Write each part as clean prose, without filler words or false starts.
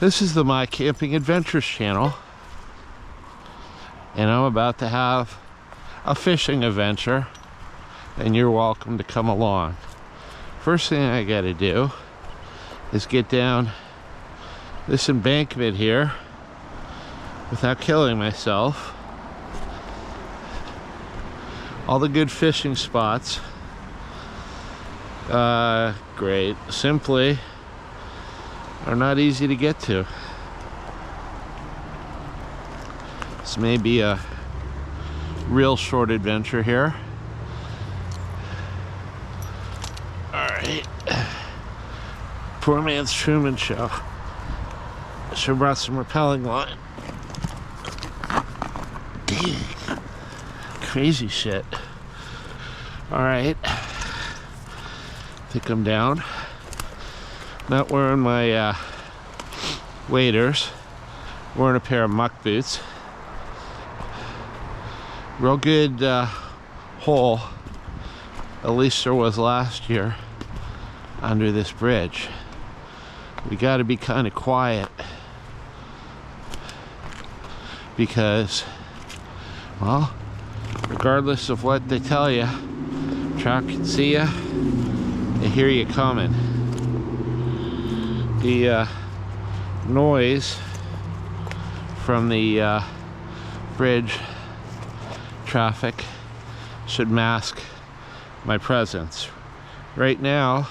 This is the My Camping Adventures channel, and I'm about to have a fishing adventure, and you're welcome to come along. First thing I gotta do is get down this embankment here without killing myself. All the good fishing spots, great, simply are not easy to get to. This may be a real short adventure here. Alright. Poor man's Truman Show. I should have brought some rappelling line. Dang. Crazy shit. Alright. Think I'm down. Not wearing my waders. Wearing a pair of muck boots. Real good hole, at least there was last year, under this bridge. We got to be kind of quiet because, well, regardless of what they tell you, trout can see you, they hear you coming. The noise from the bridge traffic should mask my presence. Right now,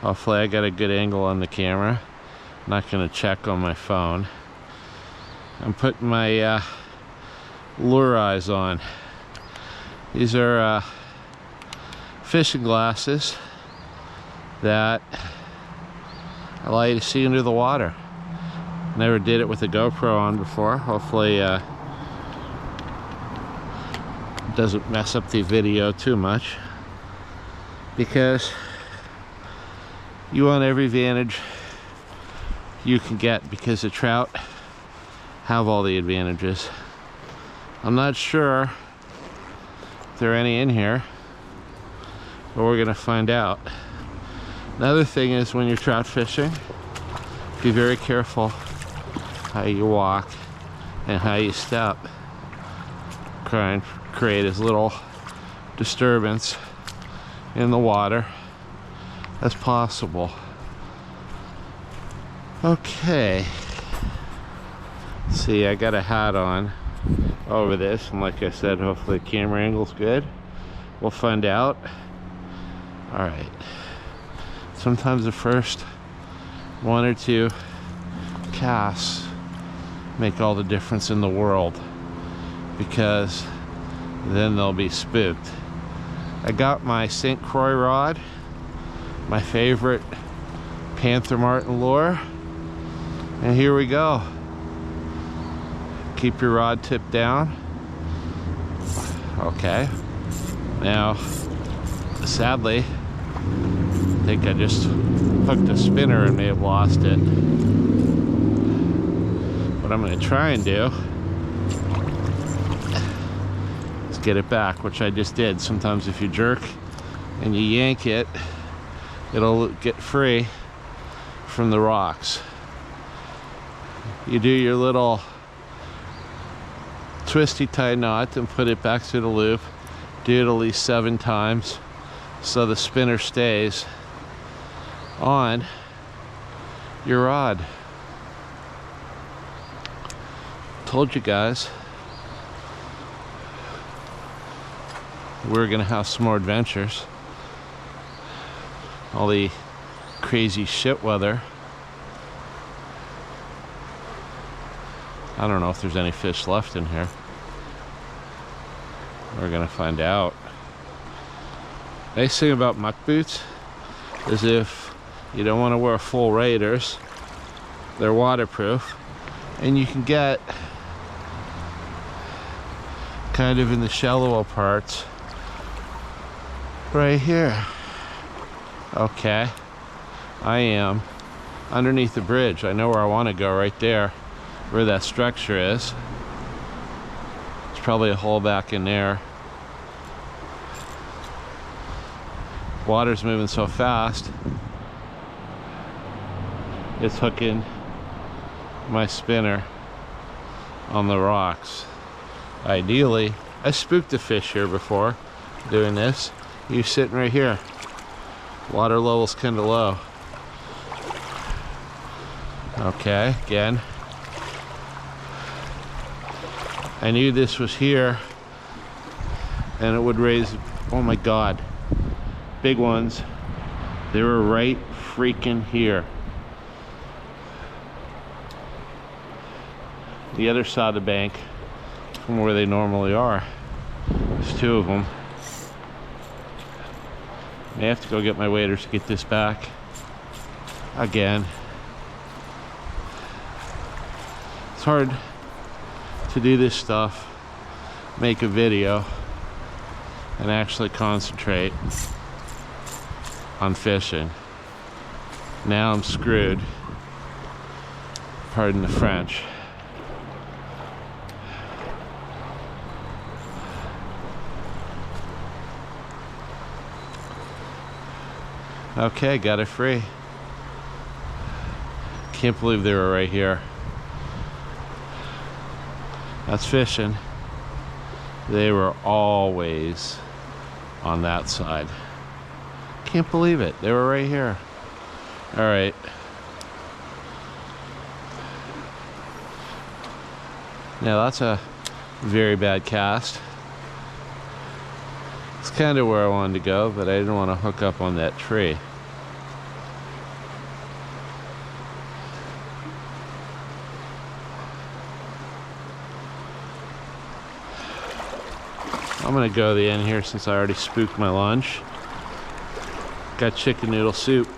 hopefully I got a good angle on the camera. I'm not going to check on my phone. I'm putting my lure eyes on. These are fishing glasses that allow you to see under the water. Never did it with a GoPro on before. Hopefully doesn't mess up the video too much, because you want every advantage you can get, because the trout have all the advantages. I'm not sure if there are any in here, but we're gonna find out. Another thing is, when you're trout fishing, be very careful how you walk and how you step. Try and create as little disturbance in the water as possible. Okay. See, I got a hat on over this, and like I said, hopefully the camera angle's good. We'll find out. Alright. Sometimes the first one or two casts make all the difference in the world, because then they'll be spooked. I got my St. Croix rod, my favorite Panther Martin lure, and here we go. Keep your rod tipped down. Okay. Now, sadly, I think I just hooked a spinner and may have lost it. What I'm going to try and do is get it back, which I just did. Sometimes if you jerk and you yank it, it'll get free from the rocks. You do your little twisty tie knot and put it back through the loop. Do it at least 7 times so the spinner stays on your rod. Told you guys we're gonna have some more adventures. All the crazy shit weather. I don't know if there's any fish left in here. We're gonna find out. Nice thing about muck boots is if you don't want to wear full waders, they're waterproof, and you can get kind of in the shallower parts right here. Okay, I am underneath the bridge. I know where I want to go, right there where that structure is. There's probably a hole back in there. Water's moving so fast, it's hooking my spinner on the rocks. Ideally, I spooked a fish here before doing this. He was sitting right here. Water level's kind of low. Okay, again. I knew this was here and it would raise, oh my God, big ones. They were right freaking here. The other side of the bank from where they normally are. There's two of them. May have to go get my waders to get this back again. It's hard to do this stuff, make a video, and actually concentrate on fishing. Now I'm screwed. Pardon the French. Okay, got it free. Can't believe they were right here. That's fishing. They were always on that side. Can't believe it. They were right here. All right. Now that's a very bad cast. It's kind of where I wanted to go, but I didn't want to hook up on that tree. I'm gonna go to the end here since I already spooked my lunch. Got chicken noodle soup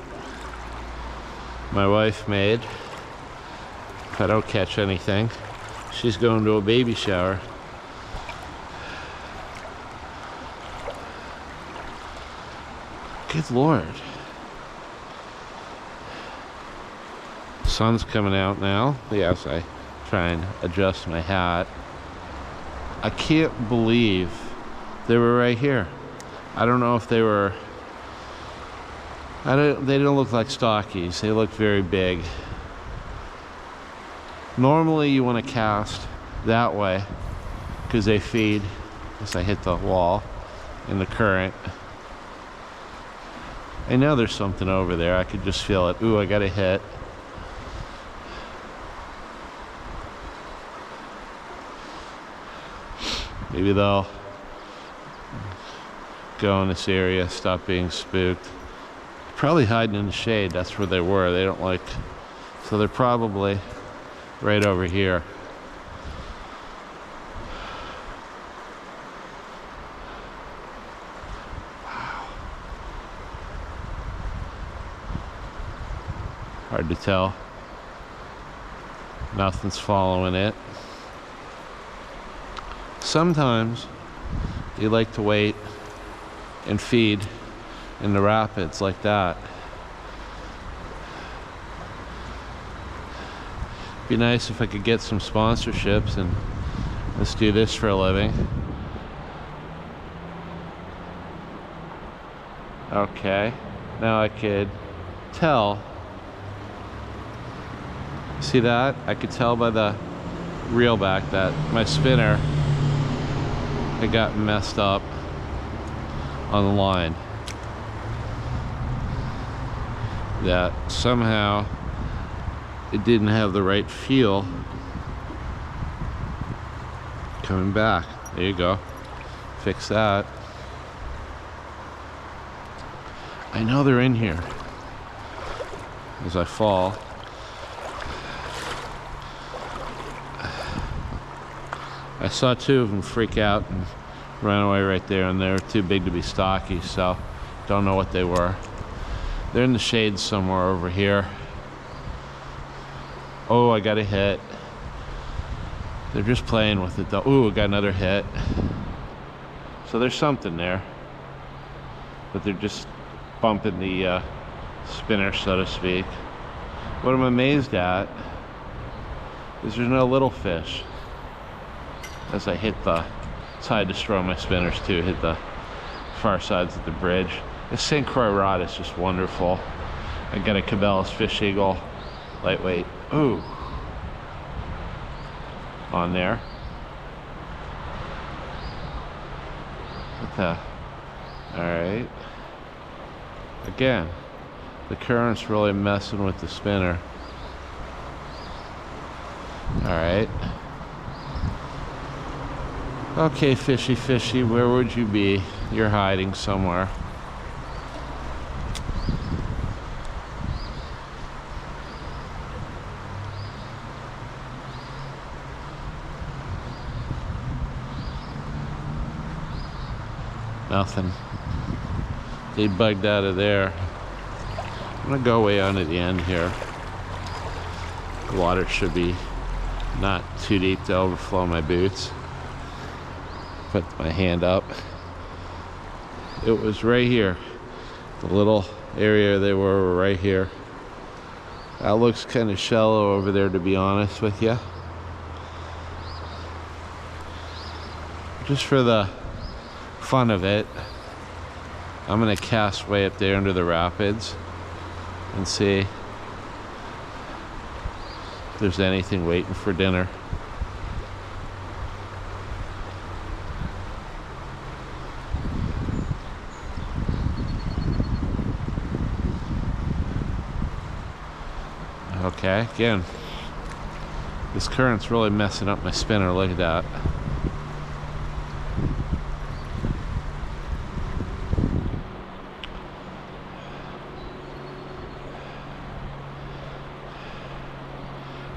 my wife made. If I don't catch anything, she's going to a baby shower. Good Lord. Sun's coming out now. Yes, I try and adjust my hat. I can't believe they were right here. I don't know if they were, they didn't look like stockies. They looked very big. Normally you want to cast that way because they feed as I hit the wall in the current. I know there's something over there. I could just feel it. Ooh, I got a hit. Maybe they'll go in this area, stop being spooked. Probably hiding in the shade. That's where they were. They don't like, so they're probably right over here. Wow. Hard to tell. Nothing's following it. Sometimes you like to wait and feed in the rapids like that. Be nice if I could get some sponsorships and let's do this for a living. Okay, now I could tell. See that? I could tell by the reel back that my spinner had got messed up on the line. That somehow it didn't have the right feel coming back. There you go. Fix that. I know they're in here as I fall. I saw two of them freak out and ran away right there, and they were too big to be stocky, so don't know what they were. They're in the shade somewhere over here. Oh, I got a hit. They're just playing with it though. Ooh, I got another hit. So there's something there, but they're just bumping the spinner, so to speak. What I'm amazed at is there's no little fish. As I hit the, so I destroy my spinners too, hit the far sides of the bridge. This St. Croix rod is just wonderful. I got a Cabela's Fish Eagle, lightweight. Ooh, on there. What the? Alright. Again, the current's really messing with the spinner. Alright. Okay, fishy, fishy, where would you be? You're hiding somewhere. Nothing. They bugged out of there. I'm gonna go way onto the end here. The water should be not too deep to overflow my boots. Put my hand up. It was right here. The little area they were right here. That looks kind of shallow over there, to be honest with you. Just for the fun of it, I'm gonna cast way up there under the rapids and see if there's anything waiting for dinner. Okay, again, this current's really messing up my spinner. Look at that.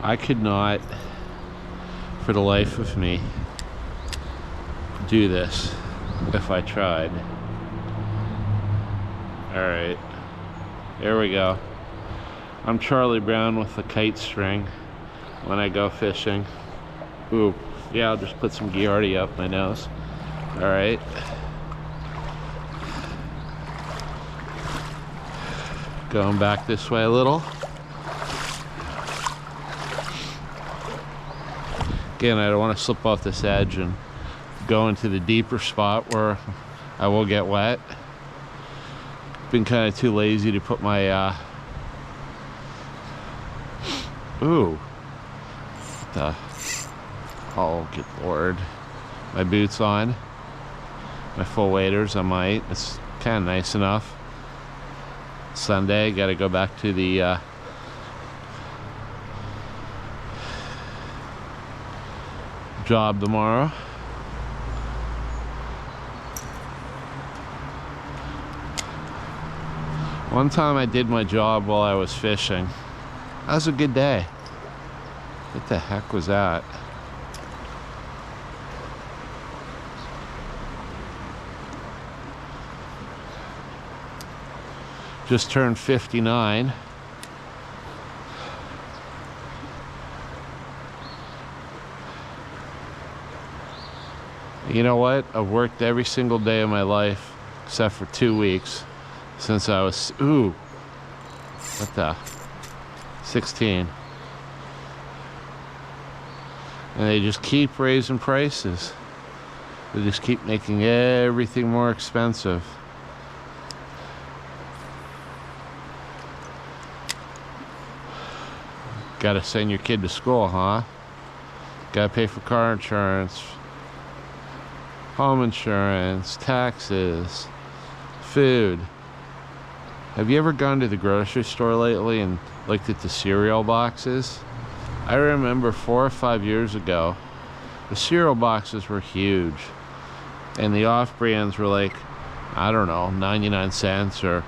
I could not, for the life of me, do this if I tried. Alright, there we go. I'm Charlie Brown with the kite string when I go fishing. Ooh, yeah, I'll just put some Giardi up my nose. Alright. Going back this way a little. Again, I don't want to slip off this edge and go into the deeper spot where I will get wet. Been kind of too lazy to put my ooh, oh good lord, my boots on, my full waders. I might. It's kind of nice enough. Sunday, got to go back to the job tomorrow. One time I did my job while I was fishing. That was a good day. What the heck was that? Just turned 59. You know what? I've worked every single day of my life except for 2 weeks since I was, ooh, what the, 16. And they just keep raising prices. They just keep making everything more expensive. Gotta send your kid to school, huh? Gotta pay for car insurance, home insurance, taxes, food. Have you ever gone to the grocery store lately and looked at the cereal boxes? I remember 4 or 5 years ago, the cereal boxes were huge. And the off-brands were like, I don't know, 99 cents or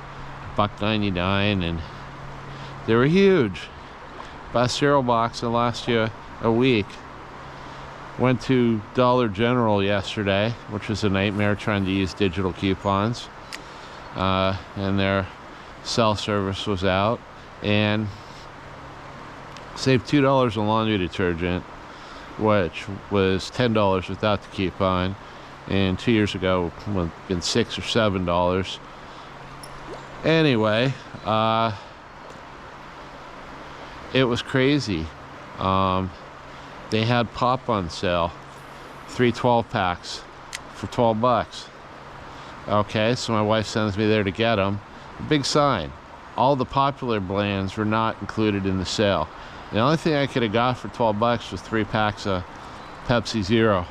$1.99, and they were huge. Bought a cereal box and last you a week. Went to Dollar General yesterday, which was a nightmare trying to use digital coupons. And their cell service was out. And saved $2 on laundry detergent, which was $10 without the coupon. And 2 years ago, it would have been $6 or $7. Anyway, it was crazy. They had pop on sale, 3 12-packs for $12. Okay, so my wife sends me there to get them. A big sign. All the popular brands were not included in the sale. The only thing I could have got for $12 was 3 packs of Pepsi Zero.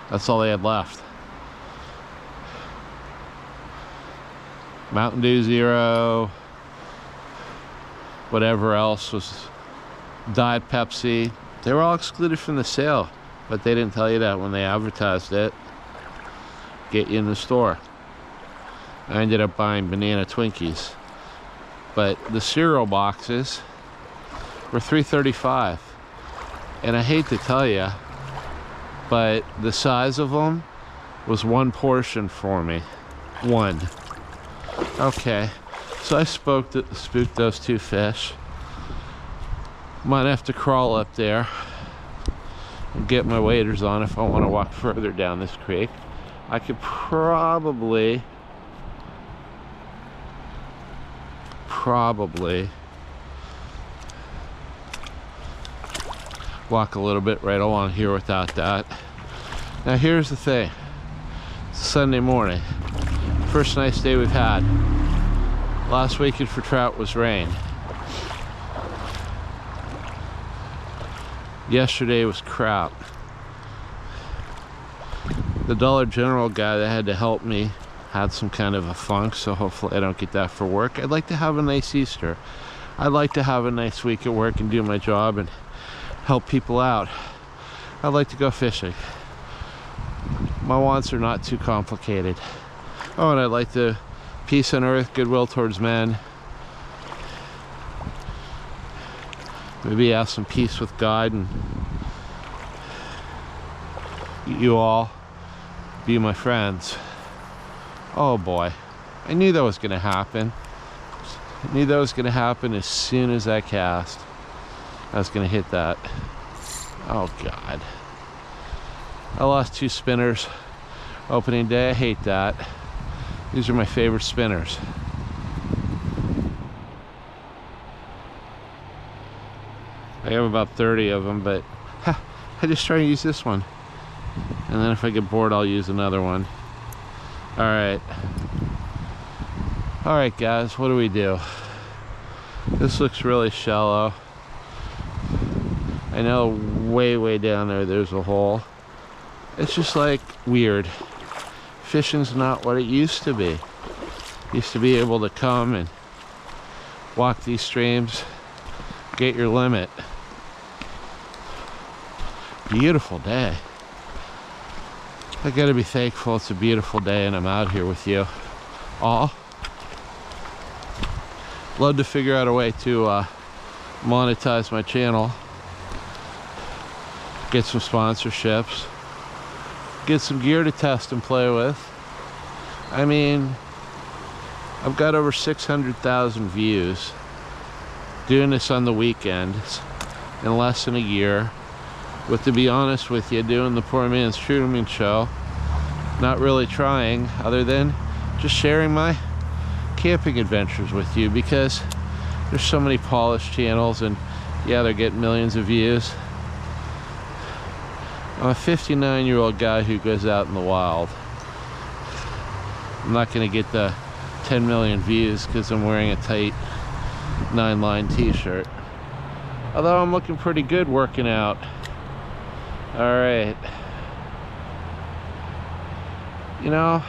That's all they had left. Mountain Dew Zero, whatever else was Diet Pepsi. They were all excluded from the sale, but they didn't tell you that when they advertised it. Get you in the store. I ended up buying banana Twinkies, but the cereal boxes were $3.35, and I hate to tell you, but the size of them was one portion for me. One. Okay, so I spooked those two fish. Might have to crawl up there and get my waders on if I want to walk further down this creek. I could probably walk a little bit right along here without that. Now here's the thing. It's Sunday morning. First nice day we've had. Last weekend for trout was rain. Yesterday was crap. The Dollar General guy that had to help me had some kind of a funk, so hopefully I don't get that for work. I'd like to have a nice Easter. I'd like to have a nice week at work and do my job and help people out. I'd like to go fishing. My wants are not too complicated. Oh, and I'd like to peace on earth, goodwill towards men. Maybe have some peace with God and you all be my friends. Oh boy, I knew that was gonna happen. I knew that was gonna happen as soon as I cast. I was gonna hit that. Oh God. I lost 2 spinners opening day. I hate that. These are my favorite spinners. I have about 30 of them, but I just try to use this one. And then if I get bored, I'll use another one. Alright. Alright guys, what do we do? This looks really shallow. I know way down there there's a hole. It's just like weird. Fishing's not what it used to be. Used to be able to come and walk these streams, get your limit. Beautiful day. I gotta be thankful it's a beautiful day and I'm out here with you all. Love to figure out a way to monetize my channel, get some sponsorships, get some gear to test and play with. I mean, I've got over 600,000 views doing this on the weekends in less than a year. With, to be honest with you, doing the Poor Man's Truman show, not really trying other than just sharing my camping adventures with you, because there's so many polished channels and yeah, they're getting millions of views. I'm a 59-year-old guy who goes out in the wild. I'm not going to get the 10 million views because I'm wearing a tight 9-line t-shirt. Although I'm looking pretty good working out. Alright. You know,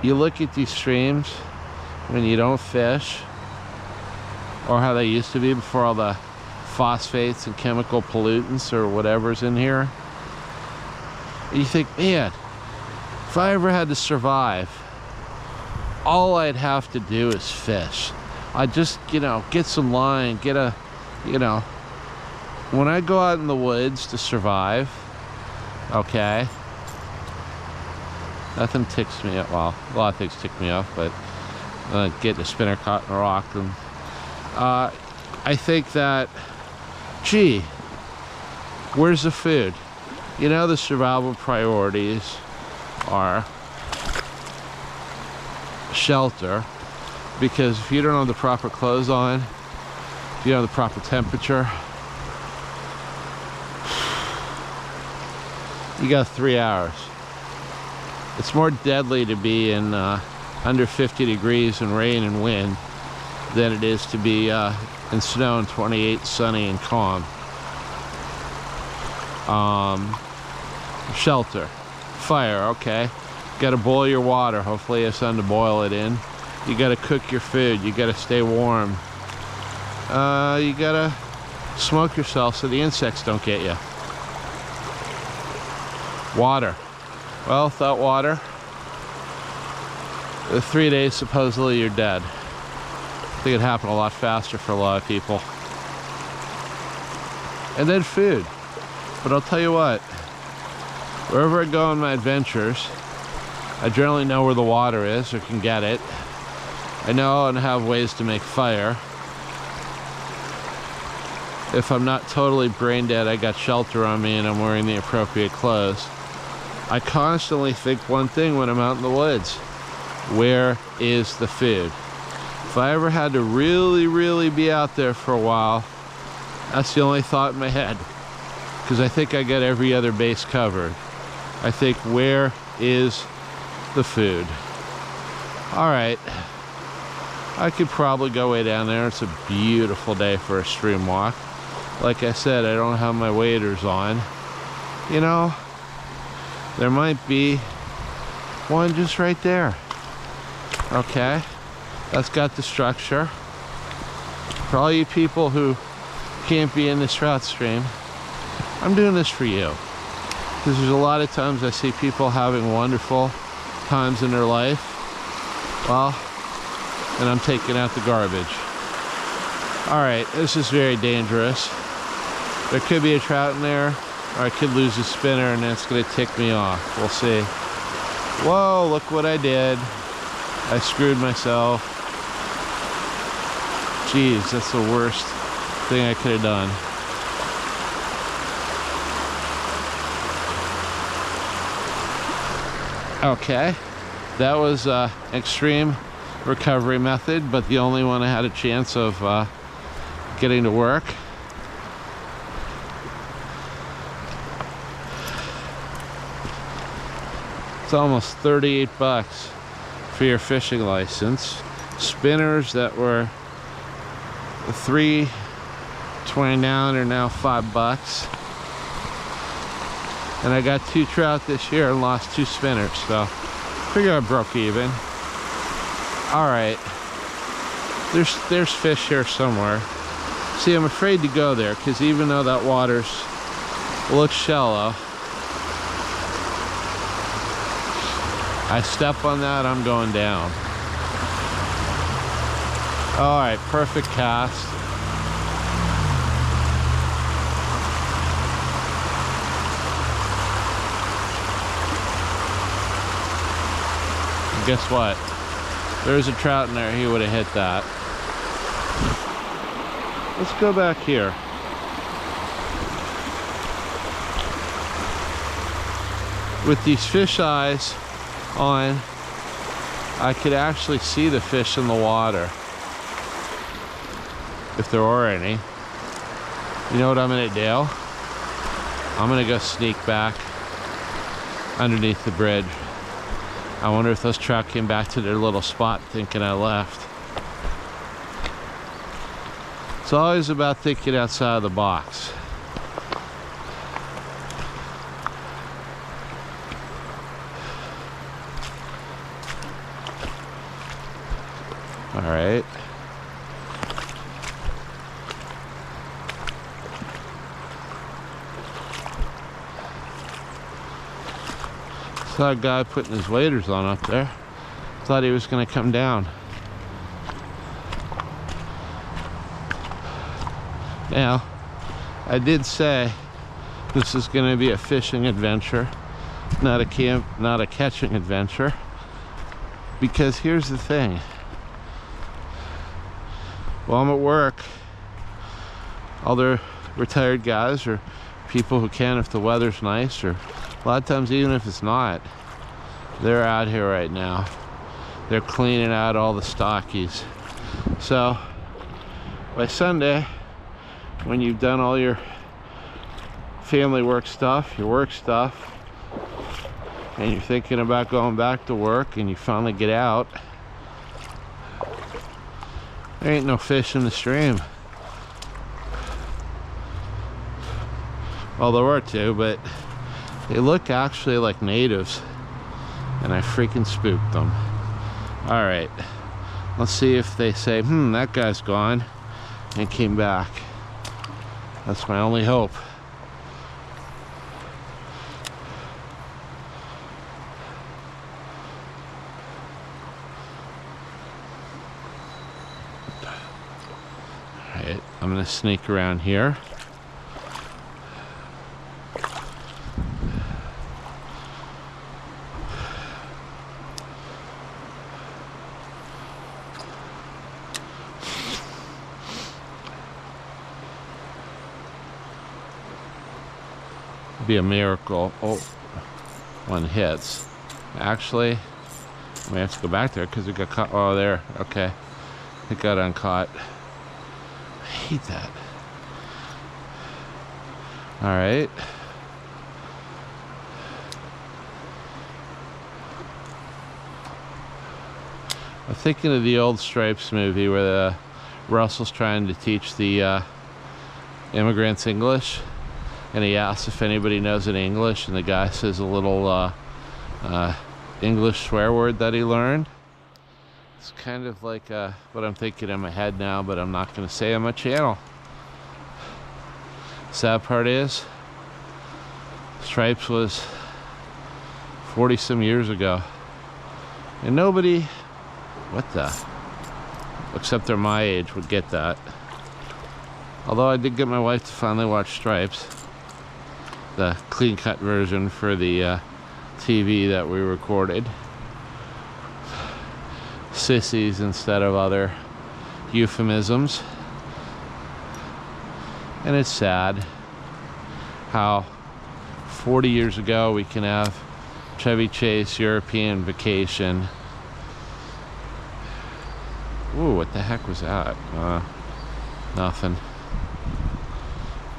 you look at these streams when you don't fish, or how they used to be before all the phosphates and chemical pollutants or whatever's in here. And you think, man, if I ever had to survive, all I'd have to do is fish. I'd just, you know, get some line, get a, you know, when I go out in the woods to survive, okay, nothing ticks me off. Well, a lot of things tick me off, but getting a spinner caught in a rock. And I think that, gee, where's the food? You know, the survival priorities are shelter, because if you don't have the proper clothes on, if you don't have the proper temperature, you got 3 hours. It's more deadly to be in under 50 degrees and rain and wind than it is to be in snow and 28, sunny and calm. Shelter. Fire, okay. Gotta boil your water. Hopefully you have something to boil it in. You gotta cook your food. You gotta stay warm. You gotta smoke yourself so the insects don't get you. Water. Well, without water, 3 days supposedly you're dead. I think it happened a lot faster for a lot of people. And then food. But I'll tell you what, wherever I go on my adventures, I generally know where the water is or can get it. I know and have ways to make fire. If I'm not totally brain dead, I got shelter on me and I'm wearing the appropriate clothes. I constantly think one thing when I'm out in the woods. Where is the food? If I ever had to really be out there for a while, that's the only thought in my head. Because I think I got every other base covered. I think, where is the food? Alright. I could probably go way down there. It's a beautiful day for a stream walk. Like I said, I don't have my waders on. You know, there might be one just right there. Okay, that's got the structure. For all you people who can't be in this trout stream, I'm doing this for you. Because there's a lot of times I see people having wonderful times in their life. Well, and I'm taking out the garbage. Alright, this is very dangerous. There could be a trout in there, or I could lose a spinner and that's going to tick me off. We'll see. Whoa, look what I did. I screwed myself. Jeez, that's the worst thing I could have done. Okay, that was an extreme recovery method, but the only one I had a chance of getting to work. It's almost 38 bucks for your fishing license. Spinners that were $3.29 are now $5. And I got 2 trout this year and lost 2 spinners, so figure I broke even. Alright, there's fish here somewhere. See, I'm afraid to go there because even though that water's looks shallow, I step on that, I'm going down. Alright, perfect cast. And guess what? There's a trout in there, he would have hit that. Let's go back here. With these fish eyes on, I could actually see the fish in the water, if there are any. You know what I'm gonna do? I'm gonna go sneak back underneath the bridge. I wonder if those trout came back to their little spot thinking I left. It's always about thinking outside of the box. All right. Saw a guy putting his waders on up there. Thought he was going to come down. Now, I did say this is going to be a fishing adventure, not a catching adventure. Because here's the thing. While I'm at work, other retired guys or people who can if the weather's nice, or a lot of times even if it's not, they're out here right now. They're cleaning out all the stockies. So by Sunday, when you've done all your family work stuff, your work stuff, and you're thinking about going back to work and you finally get out, there ain't no fish in the stream. Well, there were two, but they look actually like natives, and I freaking spooked them. All right, let's see if they say, that guy's gone, and came back. That's my only hope. All right, I'm gonna sneak around here. Be a miracle. Oh, one hits. Actually, we have to go back there because it got caught. Oh, there. Okay, it got uncaught. I hate that. All right. I'm thinking of the old Stripes movie where Russell's trying to teach the immigrants English. And he asks if anybody knows any English, and the guy says a little English swear word that he learned. It's kind of like what I'm thinking in my head now, but I'm not going to say on my channel. Sad part is, Stripes was 40-some years ago. And nobody, except they're my age, would get that. Although I did get my wife to finally watch Stripes. The clean-cut version for the TV that we recorded. Sissies instead of other euphemisms. And it's sad how 40 years ago we can have Chevy Chase European Vacation. Ooh, what the heck was that? Nothing.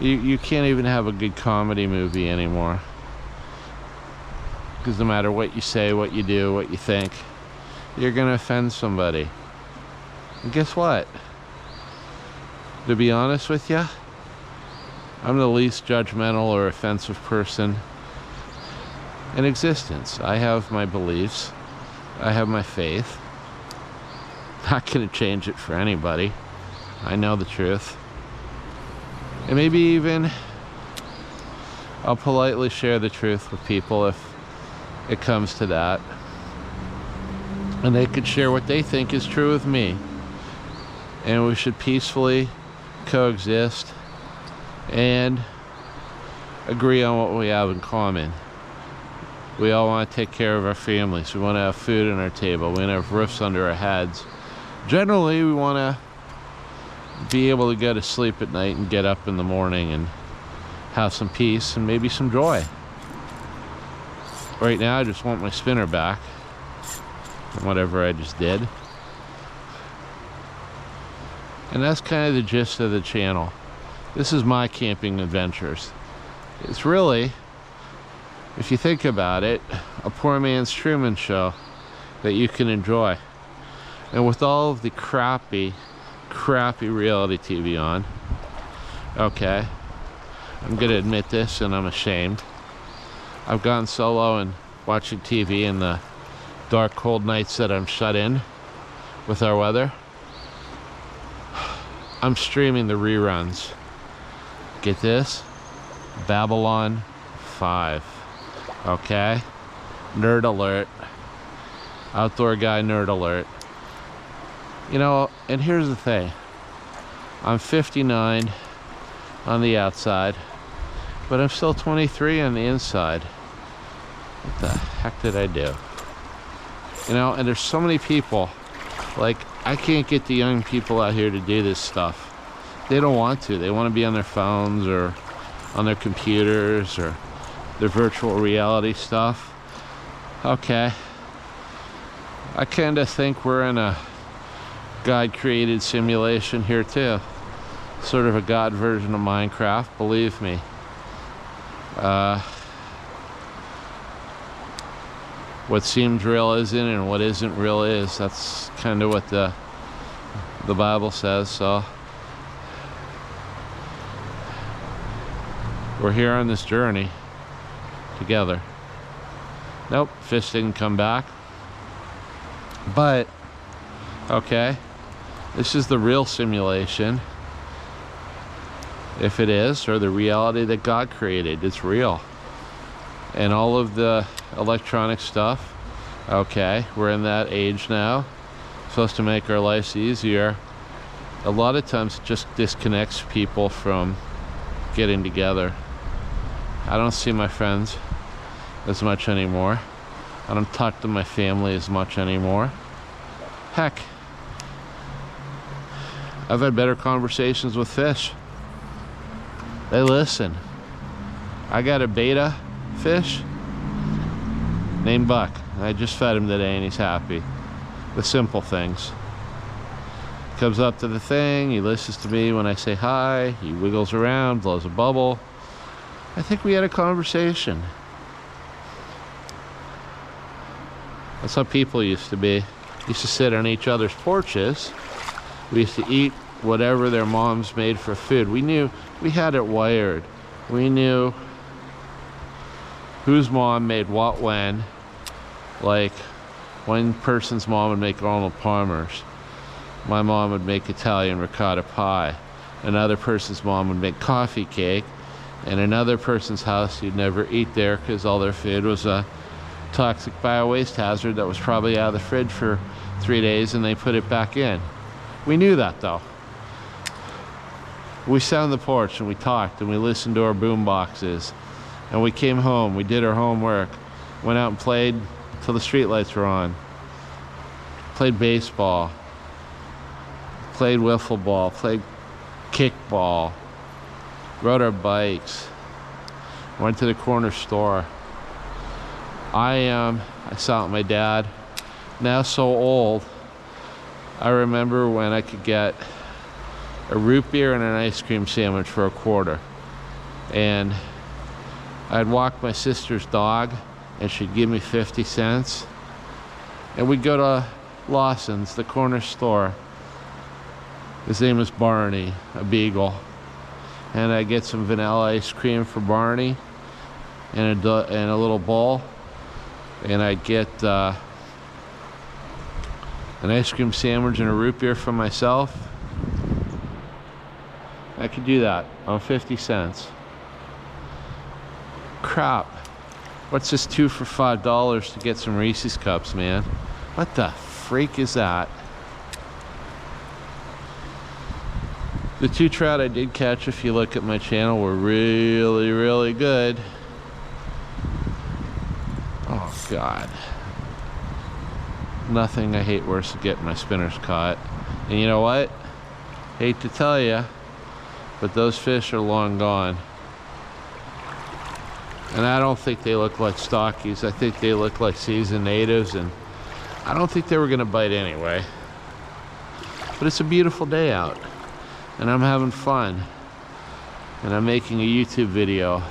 You can't even have a good comedy movie anymore, because no matter what you say, what you do, what you think, you're gonna offend somebody. And guess what? To be honest with you, I'm the least judgmental or offensive person in existence. I have my beliefs. I have my faith. Not gonna change it for anybody. I know the truth. And maybe even I'll politely share the truth with people if it comes to that. And they could share what they think is true with me. And we should peacefully coexist and agree on what we have in common. We all want to take care of our families. We want to have food on our table. We want to have roofs under our heads. Generally, we want to be able to go to sleep at night and get up in the morning and have some peace and maybe some joy. Right now, I just want my spinner back from whatever I just did. And that's kind of the gist of the channel. This is my camping adventures. It's really, if you think about it, a poor man's Truman Show that you can enjoy. And with all of the crappy reality TV on, okay, I'm gonna admit this and I'm ashamed. I've gone solo and watching TV in the dark, cold nights that I'm shut in with our weather. I'm streaming the reruns. Get this? Babylon 5. Okay? Nerd alert. Outdoor guy nerd alert. You know, and here's the thing. I'm 59 on the outside, but I'm still 23 on the inside. What the heck did I do? You know, and there's so many people, like, I can't get the young people out here to do this stuff. They don't want to. They want to be on their phones or on their computers or their virtual reality stuff. Okay. I kind of think we're in a God-created simulation here too. Sort of a God version of Minecraft, believe me. What seems real isn't, and what isn't real is. That's kind of what the Bible says. So We're here on this journey together. Nope, fish didn't come back. But, okay, this is the real simulation. If it is, or the reality that God created, it's real. And all of the electronic stuff, okay, we're in that age now. Supposed to make our lives easier. A lot of times it just disconnects people from getting together. I don't see my friends as much anymore. I don't talk to my family as much anymore. Heck, I've had better conversations with fish. They listen. I got a beta fish named Buck. I just fed him today and he's happy. The simple things. Comes up to the thing, he listens to me when I say hi, he wiggles around, blows a bubble. I think we had a conversation. That's how people used to be. Used to sit on each other's porches. We used to eat whatever their moms made for food. We knew, we had it wired. We knew whose mom made what when. Like, one person's mom would make Arnold Palmer's. My mom would make Italian ricotta pie. Another person's mom would make coffee cake. And another person's house, you'd never eat there because all their food was a toxic bio-waste hazard that was probably out of the fridge for 3 days and they put it back in. We knew that though. We sat on the porch and we talked and we listened to our boom boxes. And we came home, we did our homework, went out and played till the street lights were on. Played baseball, played wiffle ball, played kickball, rode our bikes, went to the corner store. I saw with my dad, now so old. I remember when I could get a root beer and an ice cream sandwich for $0.25. And I'd walk my sister's dog and she'd give me 50 cents. And we'd go to Lawson's, the corner store. His name was Barney, a beagle. And I'd get some vanilla ice cream for Barney and a little bowl. And I'd get an ice cream sandwich and a root beer for myself. I could do that on 50 cents. Crap. What's this 2 for $5 to get some Reese's Cups, man? What the freak is that? The 2 trout I did catch, if you look at my channel, were really, really good. Oh, God. Nothing I hate worse than getting my spinners caught. And you know what? Hate to tell you, but those fish are long gone. And I don't think they look like stockies. I think they look like seasoned natives, and I don't think they were gonna bite anyway. But it's a beautiful day out, and I'm having fun. And I'm making a YouTube video.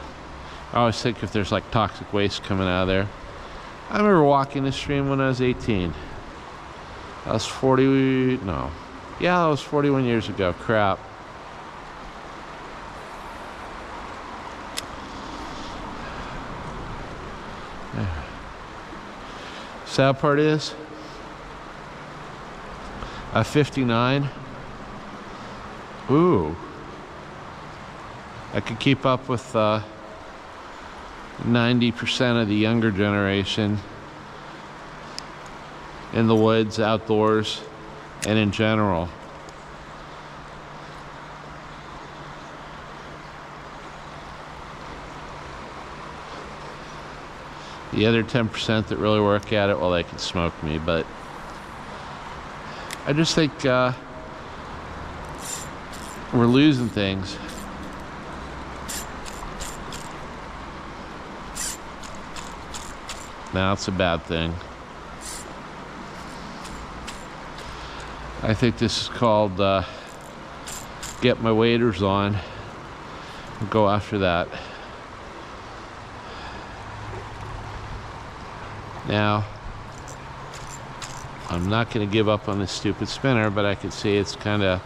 I always think if there's like toxic waste coming out of there. I remember walking this stream when I was 18. I was 40, no. Yeah, that was 41 years ago, crap. Sad part is, at 59, ooh, I could keep up with 90% of the younger generation in the woods, outdoors, and in general. The other 10% that really work at it, well, they can smoke me, but I just think we're losing things. Now it's a bad thing. I think this is called get my waders on and go after that. Now, I'm not going to give up on this stupid spinner, but I can see it's kind of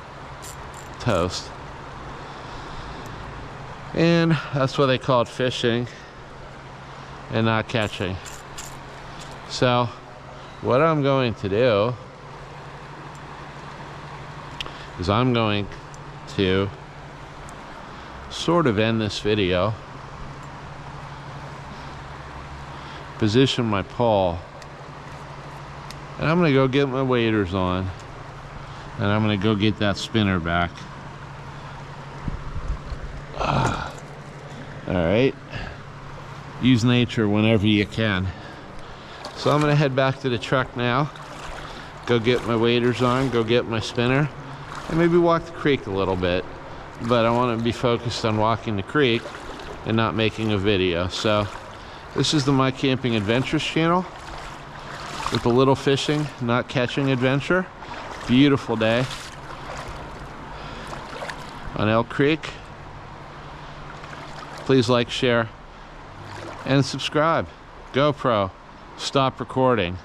toast. And that's what they call it, fishing and not catching. So what I'm going to do is I'm going to sort of end this video, position my pole, and I'm gonna go get my waders on, and I'm gonna go get that spinner back. All right, use nature whenever you can. So I'm gonna head back to the truck now, go get my waders on, go get my spinner, and maybe walk the creek a little bit. But I want to be focused on walking the creek and not making a video. So this is the My Camping Adventures channel with a little fishing, not catching adventure. Beautiful day on Elk Creek. Please like, share, and subscribe. GoPro, stop recording.